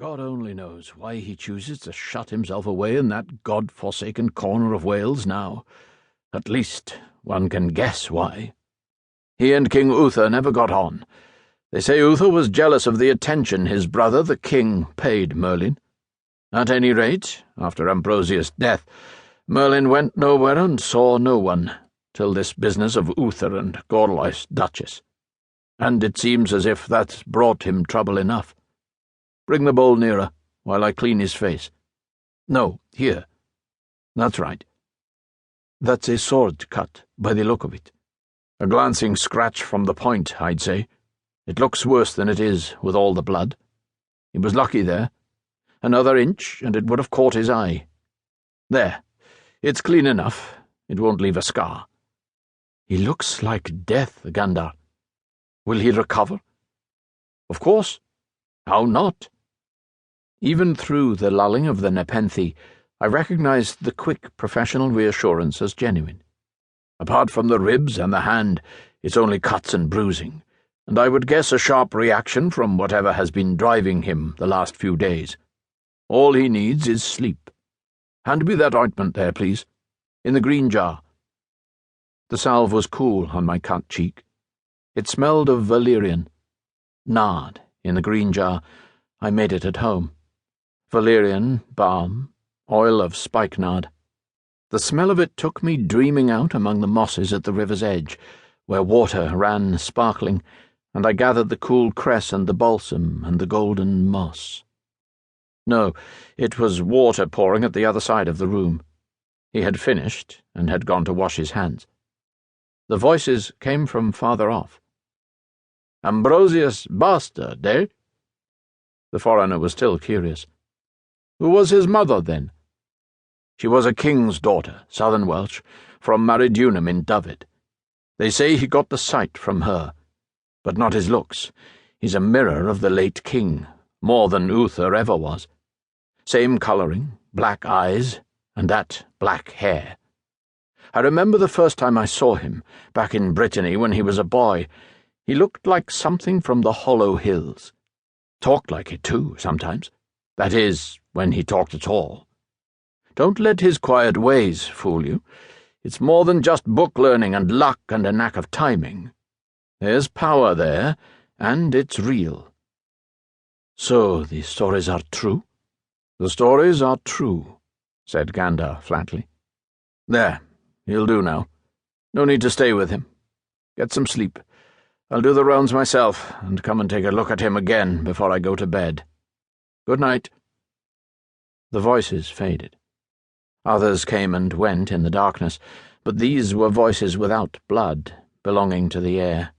God only knows why he chooses to shut himself away in that God-forsaken corner of Wales now. At least one can guess why. He and King Uther never got on. They say Uther was jealous of the attention his brother, the king, paid Merlin. At any rate, after Ambrosius' death, Merlin went nowhere and saw no one, till this business of Uther and Gorlois Duchess. And it seems as if that's brought him trouble enough. Bring the bowl nearer, while I clean his face. No, here. That's right. That's a sword cut, by the look of it. A glancing scratch from the point, I'd say. It looks worse than it is, with all the blood. He was lucky there. Another inch, and it would have caught his eye. There. It's clean enough. It won't leave a scar. He looks like death, Gandar. Will he recover? Of course. How not? Even through the lulling of the Nepenthe, I recognized the quick professional reassurance as genuine. Apart from the ribs and the hand, it's only cuts and bruising, and I would guess a sharp reaction from whatever has been driving him the last few days. All he needs is sleep. Hand me that ointment there, please, in the green jar. The salve was cool on my cut cheek. It smelled of valerian. Nard, in the green jar. I made it at home. Valerian, balm, oil of spikenard. The smell of it took me dreaming out among the mosses at the river's edge, where water ran sparkling, and I gathered the cool cress and the balsam and the golden moss. No, it was water pouring at the other side of the room. He had finished, and had gone to wash his hands. The voices came from farther off. Ambrosius' bastard, eh? The foreigner was still curious. Who was his mother, then? She was a king's daughter, southern Welsh, from Maridunum in Dyfed. They say he got the sight from her, but not his looks. He's a mirror of the late king, more than Uther ever was. Same colouring, black eyes, and that black hair. I remember the first time I saw him, back in Brittany when he was a boy. He looked like something from the Hollow Hills. Talked like it, too, sometimes. That is, when he talked at all. Don't let his quiet ways fool you. It's more than just book learning and luck and a knack of timing. There's power there, and it's real. So the stories are true? The stories are true, said Gandar flatly. There, he'll do now. No need to stay with him. Get some sleep. I'll do the rounds myself, and come and take a look at him again before I go to bed. Good night. The voices faded. Others came and went in the darkness, but these were voices without blood, belonging to the air.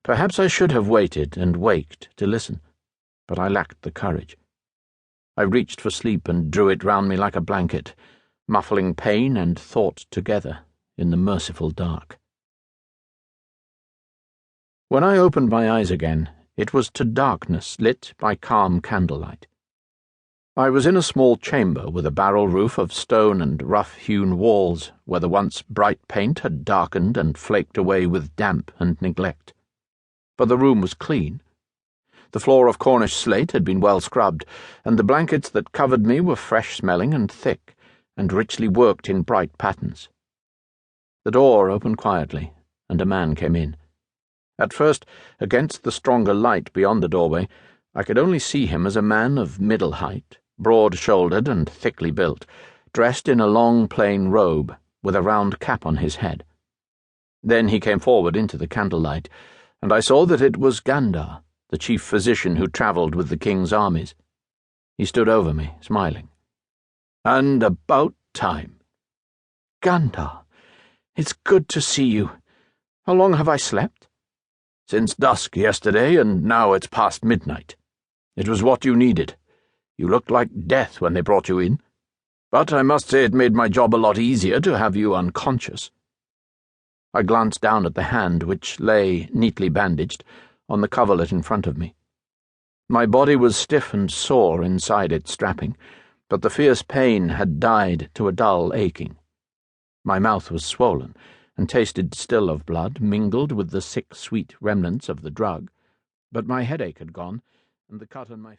Perhaps I should have waited and waked to listen, but I lacked the courage. I reached for sleep and drew it round me like a blanket, muffling pain and thought together in the merciful dark. When I opened my eyes again, it was to darkness lit by calm candlelight. I was in a small chamber with a barrel roof of stone and rough-hewn walls where the once bright paint had darkened and flaked away with damp and neglect. But the room was clean. The floor of Cornish slate had been well scrubbed, and the blankets that covered me were fresh-smelling and thick, and richly worked in bright patterns. The door opened quietly, and a man came in. At first, against the stronger light beyond the doorway, I could only see him as a man of middle height, broad-shouldered and thickly built, dressed in a long plain robe, with a round cap on his head. Then he came forward into the candlelight, and I saw that it was Gandar, the chief physician who travelled with the king's armies. He stood over me, smiling. And about time. Gandar, it's good to see you. How long have I slept? Since dusk yesterday, and now it's past midnight. It was what you needed. You looked like death when they brought you in. But I must say it made my job a lot easier to have you unconscious. I glanced down at the hand which lay, neatly bandaged, on the coverlet in front of me. My body was stiff and sore inside its strapping, but the fierce pain had died to a dull aching. My mouth was swollen, and tasted still of blood, mingled with the sick, sweet remnants of the drug, but my headache had gone, and the cut on my